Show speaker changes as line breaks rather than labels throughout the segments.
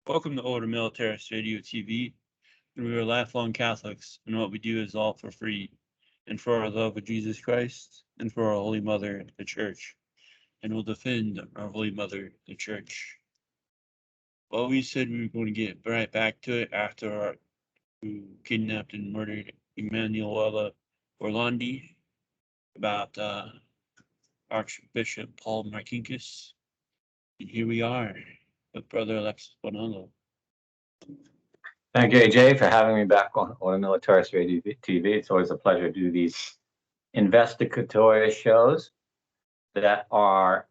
Welcome to Older Militarist Radio TV. We are lifelong Catholics, and what we do is all for free, and for our love of Jesus Christ, and for our Holy Mother, the Church, and we'll defend our Holy Mother, the Church. Well, we said we were going to get right back to it after our who kidnapped and murdered Emanuela Orlandi, about Archbishop Paul Marcinkus, and here we are with Brother Alexis Bonanno.
Thank you, AJ, for having me back on the Militarist Radio TV. It's always a pleasure to do these investigatory shows that are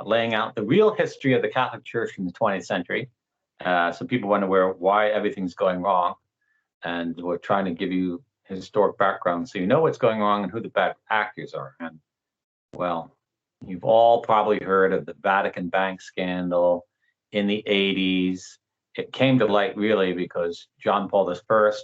laying out the real history of the Catholic Church in the 20th century. So people wonder why everything's going wrong. And we're trying to give you historic background so you know what's going wrong and who the bad actors are. And, well, you've all probably heard of the Vatican Bank scandal in the 80s. It came to light really because John Paul I,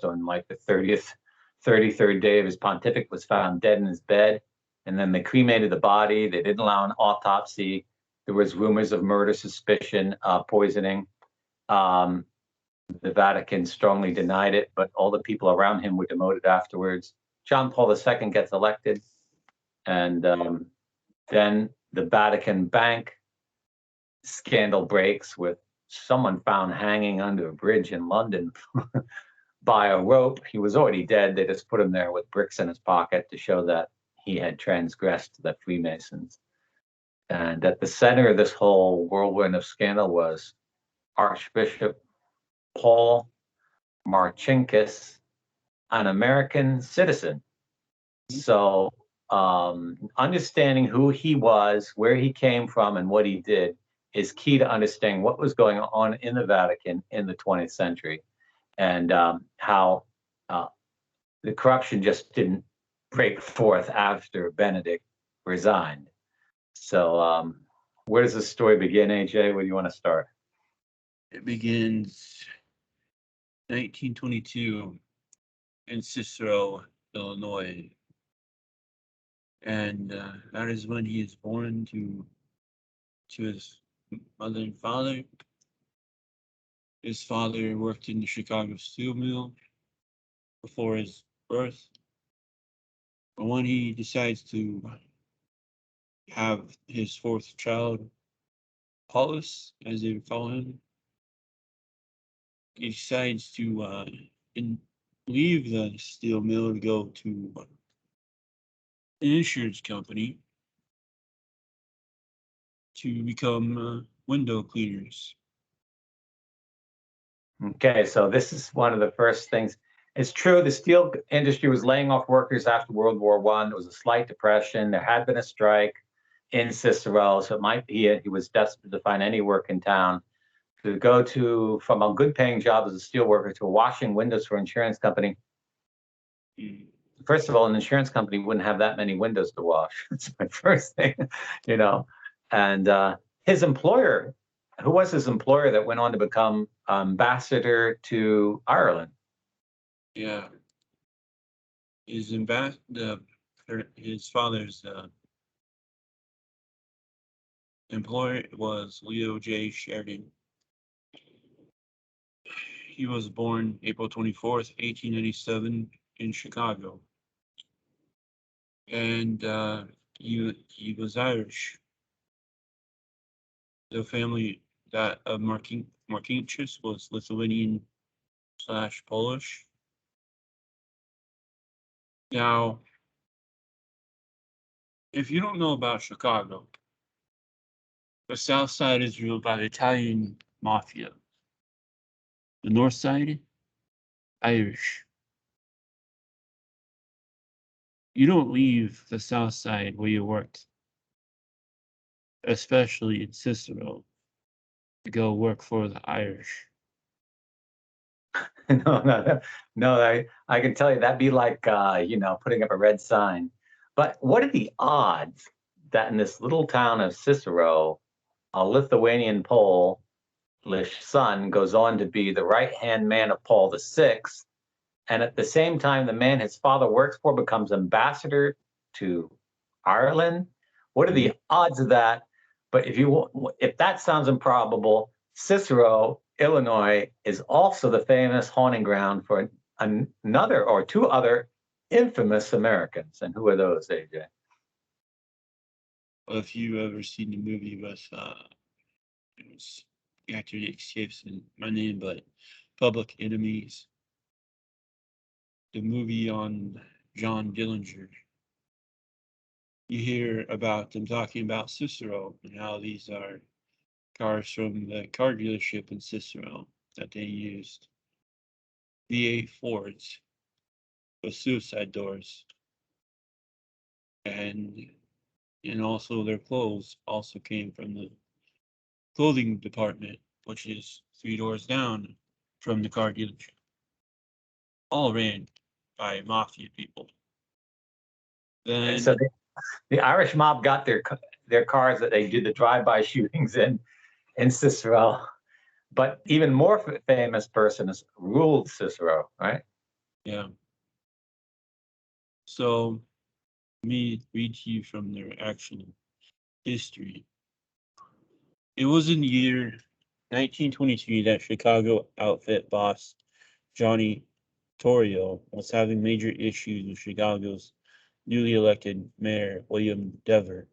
on like the 33rd day of his pontificate, was found dead in his bed. And then they cremated the body. They didn't allow an autopsy. There was rumors of murder, suspicion, poisoning. The Vatican strongly denied it, but all the people around him were demoted afterwards. John Paul II gets elected. And then the Vatican Bank scandal breaks with someone found hanging under a bridge in London by a rope. He was already dead. They just put him there with bricks in his pocket to show that he had transgressed the Freemasons. And at the center of this whole whirlwind of scandal was Archbishop Paul Marcinkus, an American citizen. So understanding who he was, where he came from, and what he did is key to understanding what was going on in the Vatican in the 20th century, and how the corruption just didn't break forth after Benedict resigned. So where does the story begin, AJ? Where do you want to start?
It begins 1922 in Cicero, Illinois. And that is when he is born to his mother and father. His father worked in the Chicago steel mill before his birth. But when he decides to have his fourth child, Paulus, as they would call him, he decides to leave the steel mill to go to an insurance company to become window cleaners.
Okay, so this is one of the first things. It's true, the steel industry was laying off workers after World War I. There was a slight depression. There had been a strike in Cicero, so it might be he was desperate to find any work in town. To go from a good-paying job as a steel worker to washing windows for an insurance company. First of all, an insurance company wouldn't have that many windows to wash. That's my first thing, you know. And his employer, who was his employer that went on to become ambassador to Ireland?
Yeah. His father's employer was Leo J. Sheridan. He was born April 24th, 1897 in Chicago. And he was Irish. The family that of Marcinkus was Lithuanian/Polish. Now, if you don't know about Chicago, the south side is ruled by the Italian mafia. The north side, Irish. You don't leave the south side where you worked, especially in Cicero, to go work for the Irish.
No, I can tell you that'd be like, putting up a red sign. But what are the odds that in this little town of Cicero, a Lithuanian Polish son goes on to be the right-hand man of Paul VI, and at the same time, the man his father works for becomes ambassador to Ireland? What are the odds of that? But if that sounds improbable, Cicero Illinois is also the famous haunting ground for another or two other infamous Americans. And who are those, AJ?
Well, if you ever seen the movie with it was the actor that escapes in my name, but Public Enemies, the movie on John Dillinger, you hear about them talking about Cicero and how these are cars from the car dealership in Cicero that they used. V8 Fords with suicide doors. And also their clothes also came from the clothing department, which is 3 doors down from the car dealership. All ran by mafia people. Then
So the Irish mob got their cars that they did the drive-by shootings in Cicero. But even more famous person is ruled Cicero, right?
yeah. So let me read to you from their actual history. It was in the year 1923 that Chicago outfit boss Johnny Torrio was having major issues with Chicago's newly elected mayor, William Dever.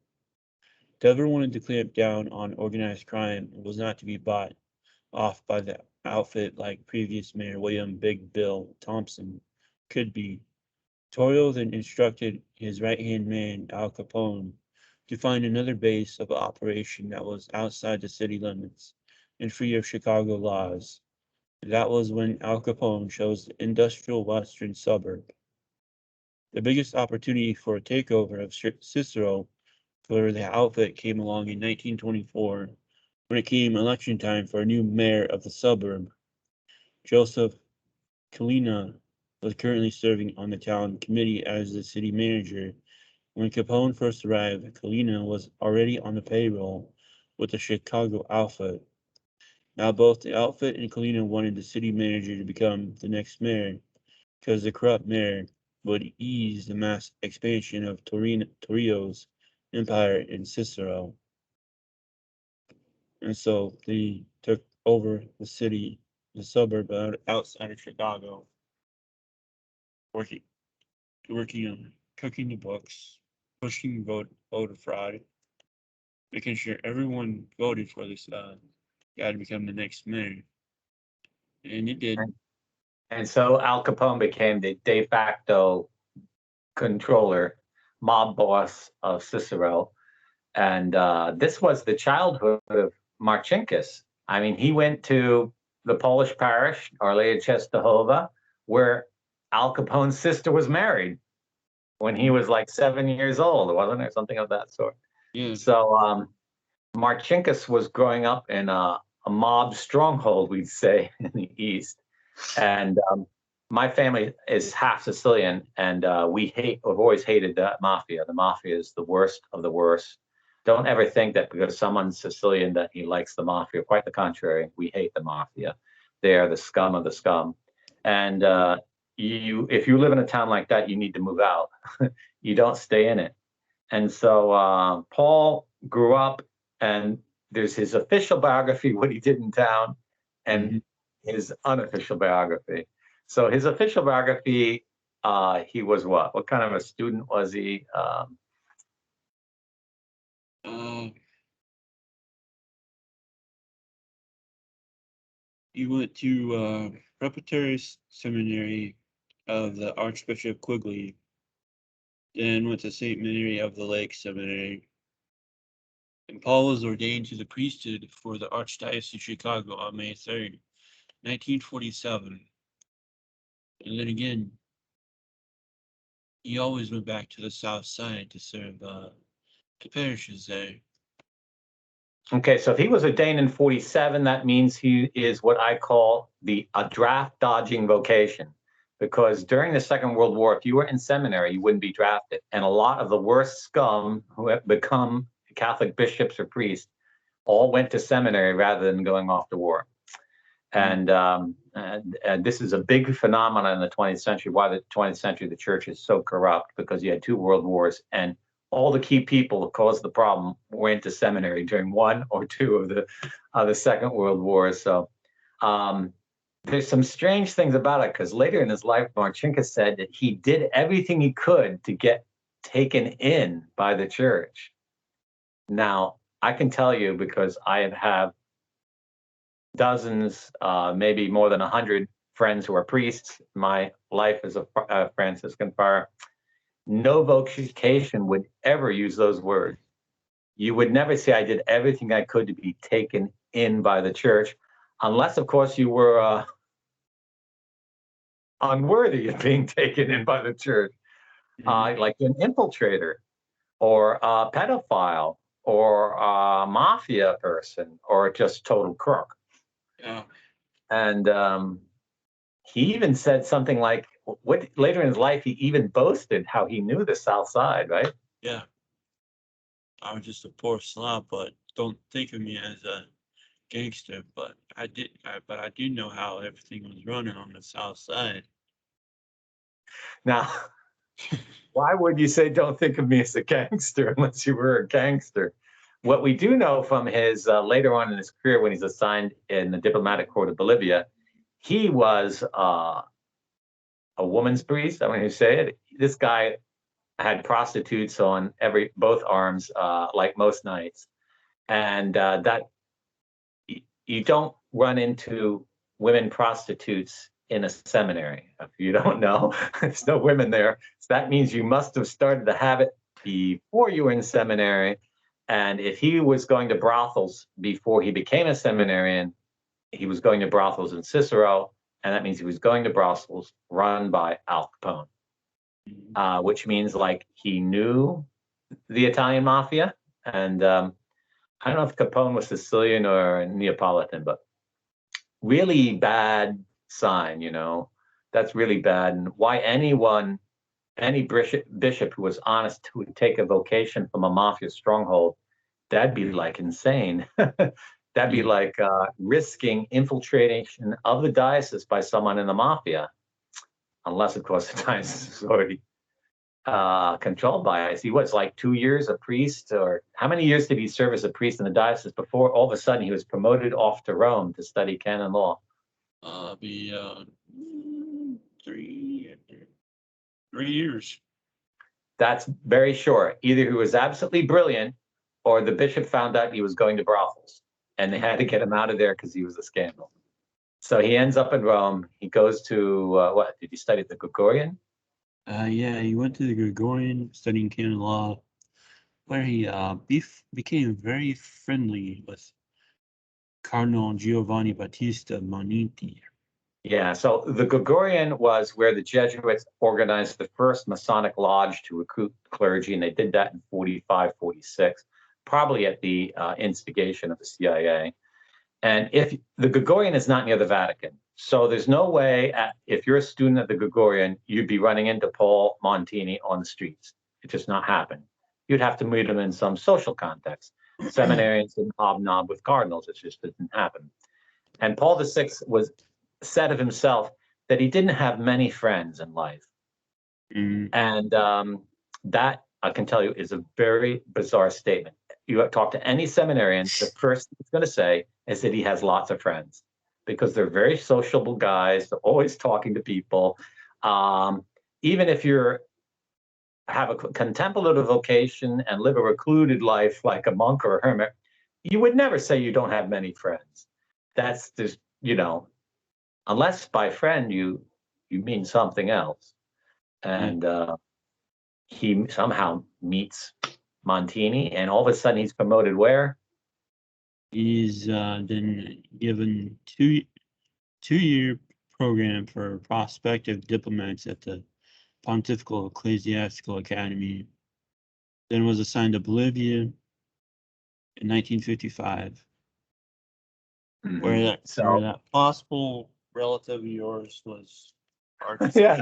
Dever wanted to clamp down on organized crime and was not to be bought off by the outfit like previous mayor William Big Bill Thompson could be. Torrio then instructed his right-hand man, Al Capone, to find another base of operation that was outside the city limits and free of Chicago laws. That was when Al Capone chose the industrial western suburb. The biggest opportunity for a takeover of Cicero for the outfit came along in 1924 when it came election time for a new mayor of the suburb. Joseph Kalina was currently serving on the town committee as the city manager. When Capone first arrived, Kalina was already on the payroll with the Chicago outfit. Now both the outfit and Kalina wanted the city manager to become the next mayor, because the corrupt mayor would ease the mass expansion of Torrio's empire in Cicero. And so they took over the city, the suburb outside of Chicago, working on cooking the books, pushing voter fraud, making sure everyone voted for this guy to become the next mayor. And it did.
And so Al Capone became the de facto controller, mob boss of Cicero. And this was the childhood of Marcinkus. I mean, he went to the Polish parish, Our Lady of Czestochowa, where Al Capone's sister was married when he was like 7 years old, wasn't it? Something of that sort.
Yeah.
So Marcinkus was growing up in a mob stronghold, we'd say, in the East. And my family is half Sicilian, and we've always hated the mafia. The mafia is the worst of the worst. Don't ever think that because someone's Sicilian that he likes the mafia. Quite the contrary, we hate the mafia. They are the scum of the scum. And if you live in a town like that, you need to move out. You don't stay in it. And so Paul grew up, and there's his official biography, what he did in town, and his unofficial biography. So his official biography, he was what? What kind of a student was he?
He went to preparatory seminary of the Archbishop Quigley, then went to St. Mary of the Lake Seminary. And Paul was ordained to the priesthood for the Archdiocese of Chicago on May 3rd, 1947. And then again, he always went back to the South Side to serve the parishes there.
Okay, so if he was ordained in 47, that means he is what I call a draft dodging vocation. Because during the Second World War, if you were in seminary, you wouldn't be drafted. And a lot of the worst scum who have become Catholic bishops or priests all went to seminary rather than going off to war. And this is a big phenomenon in the 20th century, why the 20th century the church is so corrupt, because you had 2 world wars, and all the key people that caused the problem went to seminary during 1 or 2 of the Second World War. So There's some strange things about it, because later in his life, Marcinkus said that he did everything he could to get taken in by the church. Now, I can tell you, because I have dozens, maybe more than 100 friends who are priests. My life as a Franciscan friar, no vocation would ever use those words. You would never say, I did everything I could to be taken in by the church, unless, of course, you were unworthy of being taken in by the church, like an infiltrator or a pedophile or a mafia person or just total crook.
Yeah.
And he even said something like, what later in his life, he even boasted how he knew the South Side, right?
Yeah. I was just a poor slob, but don't think of me as a gangster. But I do know how everything was running on the South Side.
Now, why would you say don't think of me as a gangster unless you were a gangster? What we do know from his later on in his career, when he's assigned in the diplomatic corps of Bolivia, he was a woman's priest. I mean, you say it. This guy had prostitutes on both arms, like most nights, and that you don't run into women prostitutes in a seminary. If you don't know, there's no women there. So that means you must have started the habit before you were in seminary. And if he was going to brothels before he became a seminarian, he was going to brothels in Cicero. And that means he was going to brothels run by Al Capone, which means like he knew the Italian mafia. And I don't know if Capone was Sicilian or Neapolitan, but really bad sign, that's really bad. And why any bishop who was honest, who would take a vocation from a mafia stronghold, that'd be like insane. That'd be like risking infiltration of the diocese by someone in the mafia, unless, of course, the diocese is already controlled by us. He was like 2 years a priest, or how many years did he serve as a priest in the diocese before all of a sudden he was promoted off to Rome to study canon law?
Be 3 years.
That's very short. Either he was absolutely brilliant, or the bishop found out he was going to brothels, and they had to get him out of there because he was a scandal. So he ends up in Rome. He goes to what did he study at the Gregorian?
Yeah, he went to the Gregorian, studying canon law, where he became very friendly with Cardinal Giovanni Battista Moniti.
Yeah, so the Gregorian was where the Jesuits organized the first Masonic lodge to recruit clergy, and they did that in 45, 46, probably at the instigation of the CIA. And if the Gregorian is not near the Vatican, so there's no way, if you're a student at the Gregorian, you'd be running into Paul Montini on the streets. It just not happen. You'd have to meet him in some social context. Seminarians didn't hobnob with cardinals. It just didn't happen. And Paul VI said of himself that he didn't have many friends in life. And that, I can tell you, is a very bizarre statement. You talk to any seminarian, the first thing he's going to say is that he has lots of friends, because they're very sociable guys. They're always talking to people. Even if you have a contemplative vocation and live a recluded life like a monk or a hermit, you would never say you don't have many friends. That's just, unless by friend you mean something else. And he somehow meets Montini, and all of a sudden he's promoted where?
He's then given two-year program for prospective diplomats at the Pontifical Ecclesiastical Academy. Then was assigned to Bolivia in 1955, where that possible relative of yours was Archbishop.
Yeah.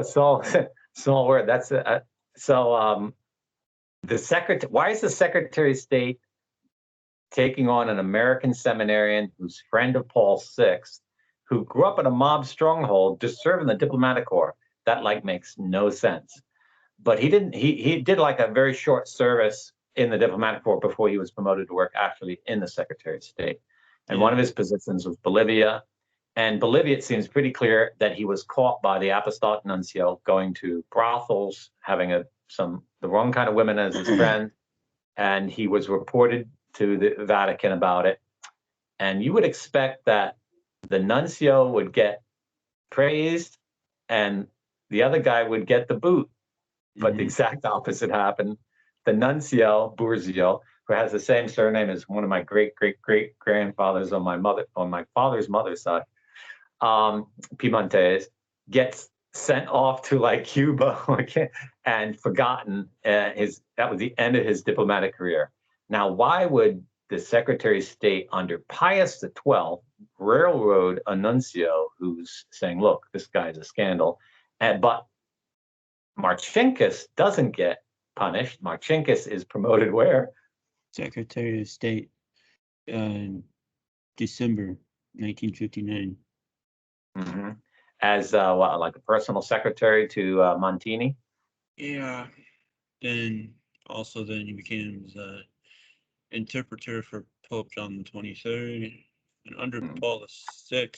So small word. That's the secretary. Why is the Secretary of State taking on an American seminarian who's friend of Paul VI, who grew up in a mob stronghold to serve in the diplomatic corps? That makes no sense. But he didn't. He did like a very short service in the diplomatic corps before he was promoted to work actually in the Secretary of State. And one of his positions was Bolivia. And Bolivia, it seems pretty clear that he was caught by the Apostolic Nuncio going to brothels, having the wrong kind of women as his friend. And he was reported to the Vatican about it. And you would expect that the nuncio would get praised and the other guy would get the boot. But the exact opposite happened. The nuncio, Burzio, who has the same surname as one of my great grandfathers on my father's mother's side, Piedmontese, gets sent off to like Cuba and forgotten. That was the end of his diplomatic career. Now, why would the Secretary of State under Pius XII railroad a nuncio who's saying, look, this guy's a scandal, but Marcinkus doesn't get punished. Marcinkus is promoted where?
Secretary of State in December 1959.
As like a personal secretary to Montini?
Yeah. And also then he became the interpreter for Pope John the 23rd. And under Paul VI,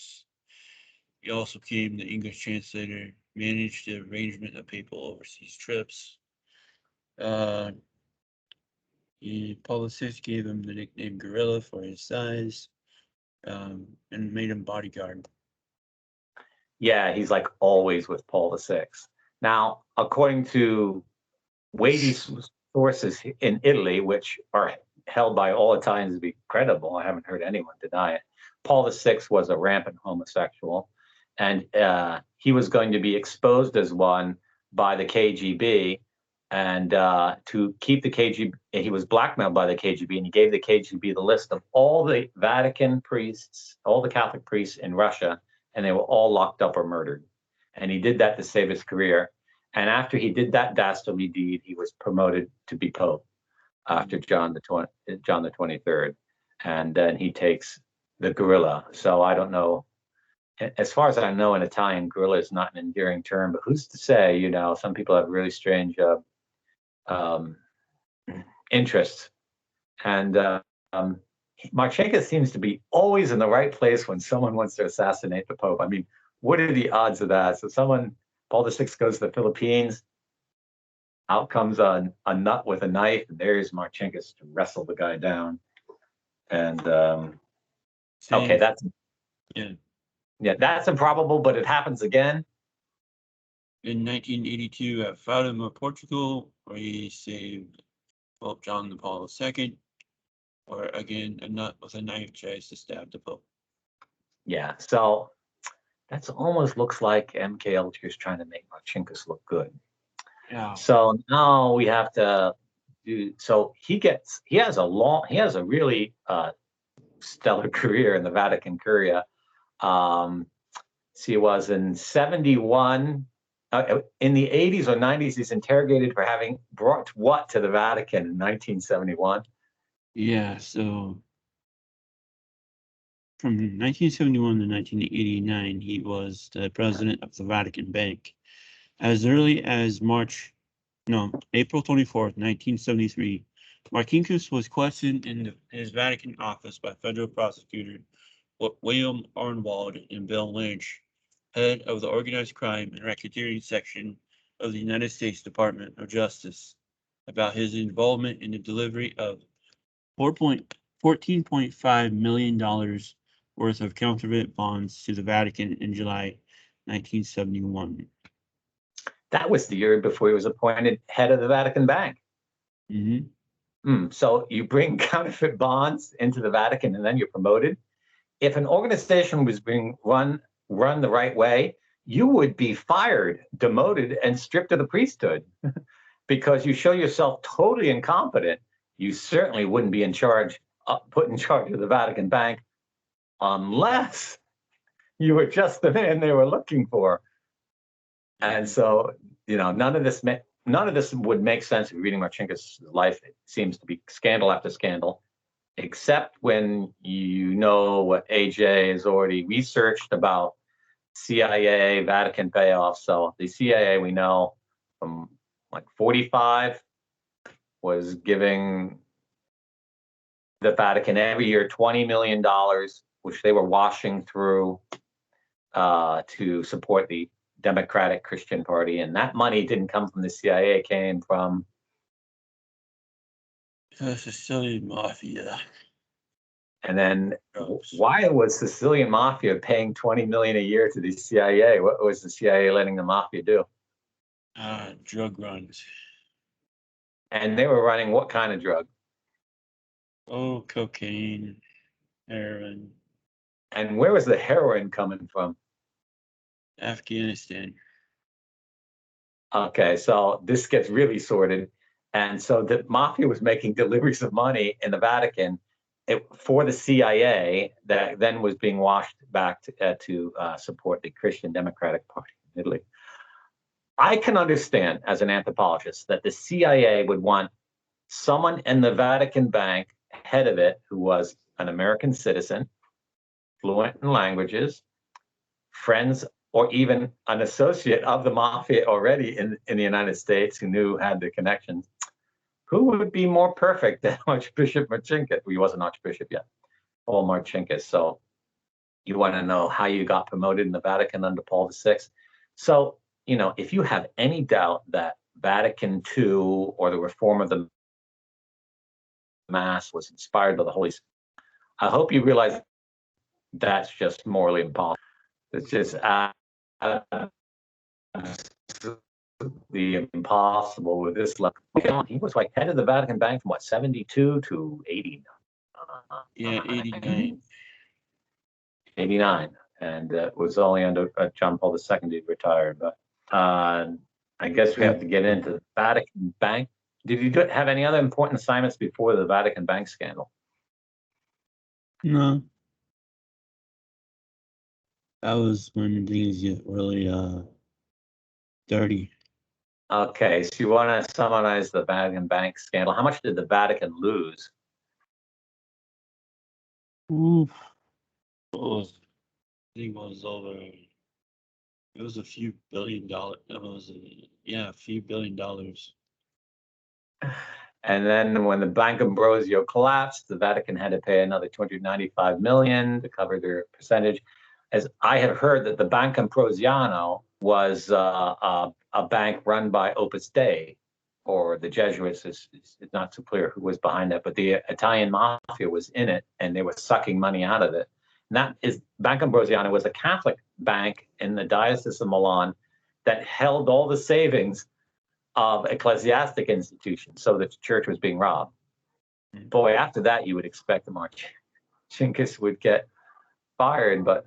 he also became the English translator, managed the arrangement of papal overseas trips. Paul VI gave him the nickname Gorilla for his size, and made him bodyguard.
Yeah, he's like always with Paul VI. Now, according to weighty sources in Italy, which are held by all Italians to be credible, I haven't heard anyone deny it, Paul VI was a rampant homosexual, and he was going to be exposed as one by the KGB. And to keep the KGB, he was blackmailed by the KGB, and he gave the KGB the list of all the Vatican priests, all the Catholic priests in Russia, and they were all locked up or murdered. And he did that to save his career. And after he did that dastardly deed, he was promoted to be Pope after John the 23rd. And then he takes the gorilla. So I don't know. As far as I know, in Italian, gorilla is not an endearing term, but who's to say, some people have really strange interests. And Marcinkus seems to be always in the right place when someone wants to assassinate the Pope. I mean, what are the odds of that? So Paul VI goes to the Philippines, out comes a nut with a knife, and there's Marcinkus to wrestle the guy down. And okay, that's improbable, but it happens again.
In 1982 at Fatima, Portugal, where he saved Pope John Paul II, or again, a nut with a knife tries to stab the Pope.
Yeah, so that almost looks like MKLG is trying to make Marcinkus look good.
Yeah.
So now we have to do. So he has a really stellar career in the Vatican Curia. He was in 71. In the 80s or 90s, he's interrogated for having brought what to the Vatican in 1971?
Yeah, so from 1971 to 1989, he was the president of the Vatican Bank. As early as April 24th, 1973, Marcinkus was questioned in his Vatican office by federal prosecutor William Arnwald and Bill Lynch, head of the Organized Crime and Racketeering Section of the United States Department of Justice, about his involvement in the delivery of $14.5 million worth of counterfeit bonds to the Vatican in July 1971.
That was the year before he was appointed head of the Vatican Bank. So you bring counterfeit bonds into the Vatican and then you're promoted. If an organization was being run the right way, you would be fired, demoted, and stripped of the priesthood because you show yourself totally incompetent. You certainly wouldn't be put in charge of the Vatican Bank unless you were just the man they were looking for. And so, none of this would make sense if reading Marcinkus' life. It seems to be scandal after scandal, except when you know what AJ has already researched about CIA, Vatican payoffs. So the CIA, we know from like 45 was giving the Vatican every year $20 million, which they were washing through to support the Democratic Christian Party. And that money didn't come from the CIA, it came from
the Sicilian mafia.
And then why was Sicilian mafia paying 20 million a year to the CIA? What was the CIA letting the mafia do?
Drug runs.
And they were running what kind of drug?
Oh, cocaine, heroin.
And where was the heroin coming from?
Afghanistan.
Okay, so this gets really sorted. And so the mafia was making deliveries of money in the Vatican for the CIA that then was being washed back to support the Christian Democratic Party in Italy. I can understand as an anthropologist that the CIA would want someone in the Vatican Bank, head of it, who was an American citizen, fluent in languages, friends, or even an associate of the mafia already in the United States who had the connections. Who would be more perfect than Archbishop Marcinkus? Well, he wasn't Archbishop yet. Paul Marcinkus. So you want to know how you got promoted in the Vatican under Paul VI. So, if you have any doubt that Vatican II or the reform of the Mass was inspired by the Holy Spirit, I hope you realize that's just morally impossible. It's just the impossible with this level. He was like head of the Vatican Bank from 72 to 80.
Yeah, 89.
89. And it was only under John Paul II he retired. But I guess we have to get into the Vatican Bank. Did you have any other important assignments before the Vatican Bank scandal?
No. That was when things get really dirty.
Okay, so you want to summarize the Vatican Bank scandal. How much did the Vatican lose?
Oof. I think it was over. It was a few $billion. It was a few $billion.
And then when the Bank Ambrosio collapsed, the Vatican had to pay another 295 million to cover their percentage. As I have heard that the Bank Ambrosiano was a bank run by Opus Dei, or the Jesuits. It's not so clear who was behind that, but the Italian mafia was in it, and they were sucking money out of it. And that is, Bank Ambrosiano was a Catholic bank in the Diocese of Milan that held all the savings of ecclesiastic institutions, so the church was being robbed. Boy, after that, you would expect the Marcinkus would get fired, but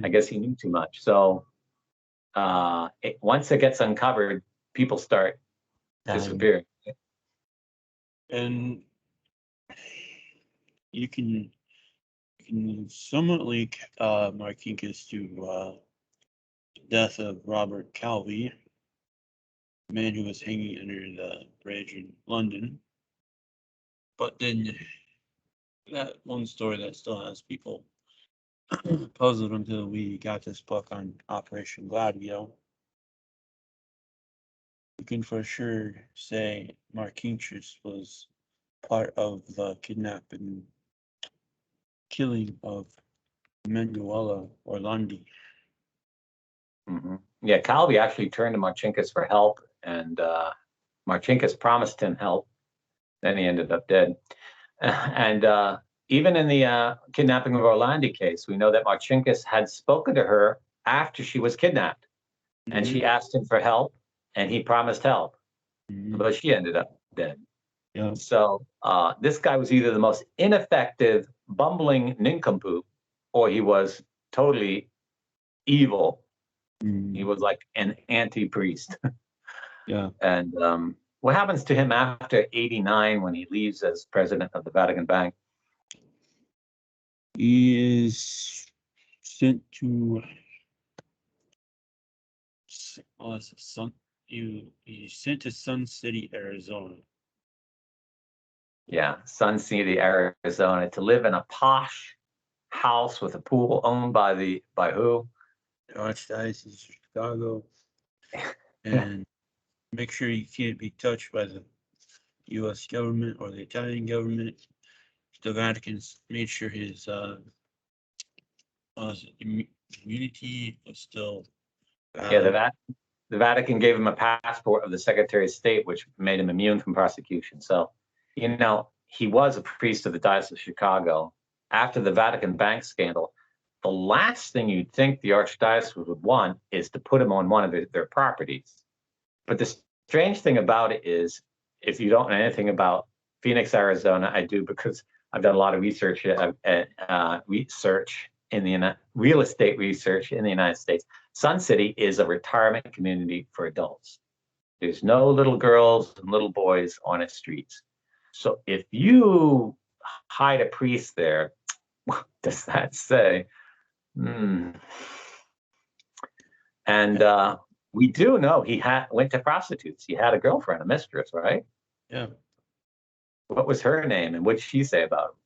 I guess he knew too much. So once it gets uncovered, people start disappearing.
And you can somewhat link Marcinkus to the death of Robert Calvi, a man who was hanging under the bridge in London. But then that one story that still has people puzzled until we got this book on Operation Gladio. We can for sure say Marcinkus was part of the kidnapping, killing of Manuela Orlandi.
Mm-hmm. Yeah, Calvi actually turned to Marcinkus for help, and Marcinkus promised him help. Then he ended up dead. And even in the kidnapping of Orlandi case, we know that Marcinkus had spoken to her after she was kidnapped, and she asked him for help, and he promised help, but she ended up dead.
Yeah.
So this guy was either the most ineffective, bumbling nincompoop, or he was totally evil. He was like an anti-priest.
Yeah.
And what happens to him after 89 when he leaves as president of the Vatican Bank?
He is sent to he's sent to Sun City, Arizona.
Yeah, Sun City, Arizona, to live in a posh house with a pool owned by who?
The Archdiocese of Chicago. And make sure you can't be touched by the U.S. government or the Italian government. the Vatican made sure his immunity was still
Yeah,
valid.
the Vatican gave him a passport of the Secretary of State, which made him immune from prosecution. So, he was a priest of the Diocese of Chicago. After the Vatican Bank scandal, the last thing you'd think the Archdiocese would want is to put him on one of their properties. But the strange thing about it is, if you don't know anything about Phoenix, Arizona, I do because I've done a lot of research in the real estate research in the United States. Sun City is a retirement community for adults. There's no little girls and little boys on its streets. So if you hide a priest there, what does that say? And we do know he went to prostitutes. He had a girlfriend, a mistress, right?
Yeah.
What was her name, and what did she say about him?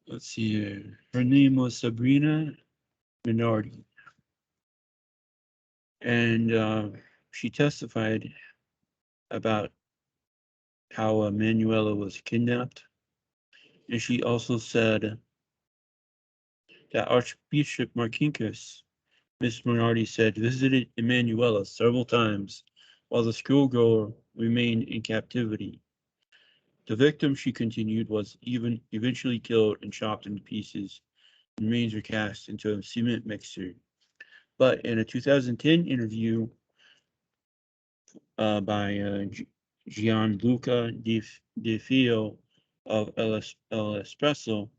Let's see here. Her name was Sabrina Minardi. And she testified about how Manuela was kidnapped. And she also said that Archbishop Marcinkus, Miss Minardi said, visited Emanuela several times while the schoolgirl remained in captivity. The victim, she continued, was eventually killed and chopped into pieces, and remains were cast into a cement mixer. But in a 2010 interview by Gianluca Di Fio of El Espresso,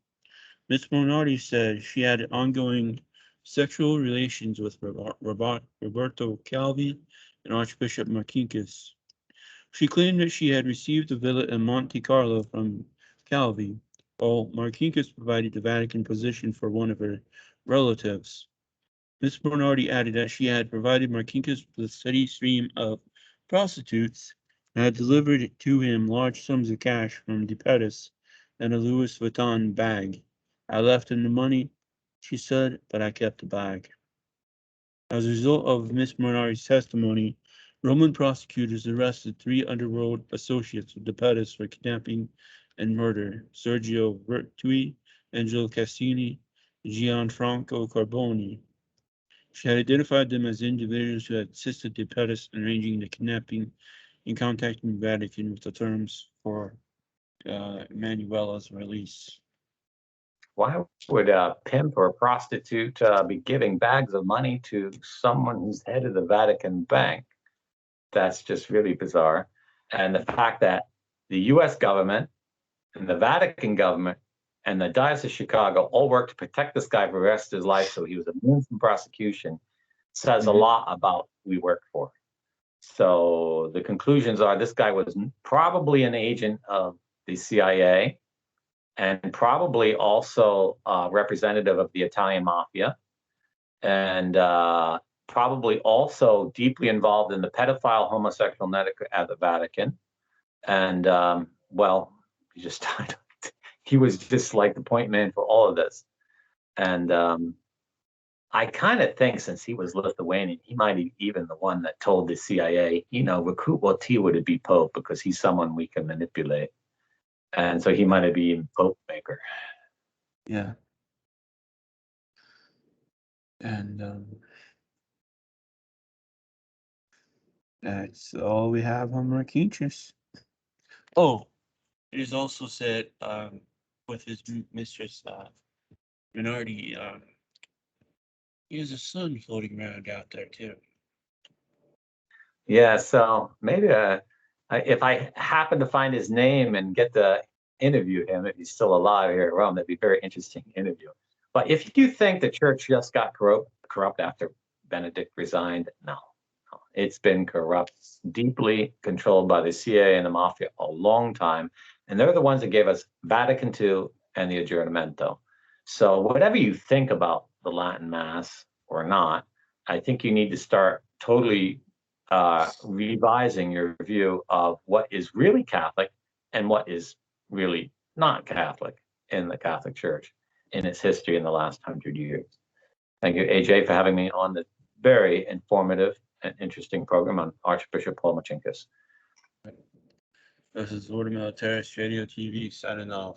Ms. Minardi said she had ongoing sexual relations with Roberto Calvi and Archbishop Marcinkus. She claimed that she had received a villa in Monte Carlo from Calvi, while Marcinkus provided the Vatican position for one of her relatives. Ms. Minardi added that she had provided Marcinkus with a steady stream of prostitutes and had delivered to him large sums of cash from De Pettis and a Louis Vuitton bag. I left him the money, she said, but I kept the bag. As a result of Ms. Minardi's testimony, Roman prosecutors arrested 3 underworld associates of De Pettis for kidnapping and murder: Sergio Vertui, Angelo Cassini, and Gianfranco Carboni. She had identified them as individuals who had assisted De Pettis in arranging the kidnapping and contacting the Vatican with the terms for Emanuela's release.
Why would a pimp or a prostitute be giving bags of money to someone who's head of the Vatican Bank? That's just really bizarre. And the fact that the US government and the Vatican government and the Diocese of Chicago all worked to protect this guy for the rest of his life so he was immune from prosecution says a lot about who we work for. So the conclusions are this guy was probably an agent of the CIA and probably also representative of the Italian mafia, and probably also deeply involved in the pedophile homosexual network at the Vatican. And he just died. He was just like the point man for all of this. And I kind of think since he was Lithuanian, he might be even the one that told the CIA, recruit Wojtyła to be Pope because he's someone we can manipulate. And so he might have been Pope maker.
Yeah. And that's all we have on Marcinkus. Oh, it is also said with his mistress Minardi, he has a son floating around out there too.
Yeah, so maybe if I happen to find his name and get to interview him, if he's still alive here in Rome, that'd be a very interesting interview. But if you think the church just got corrupt after Benedict resigned, no. It's been corrupt, deeply controlled by the CIA and the mafia a long time. And they're the ones that gave us Vatican II and the Aggiornamento. So whatever you think about the Latin Mass or not, I think you need to start totally revising your view of what is really Catholic and what is really not Catholic in the Catholic Church in its history in the last 100 years. Thank you, AJ, for having me on the very informative and interesting program on Archbishop Paul Marcinkus.
This is Order Militaris Radio TV signing off.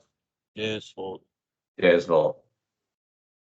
Yes, Volt.
Cheers, Vol.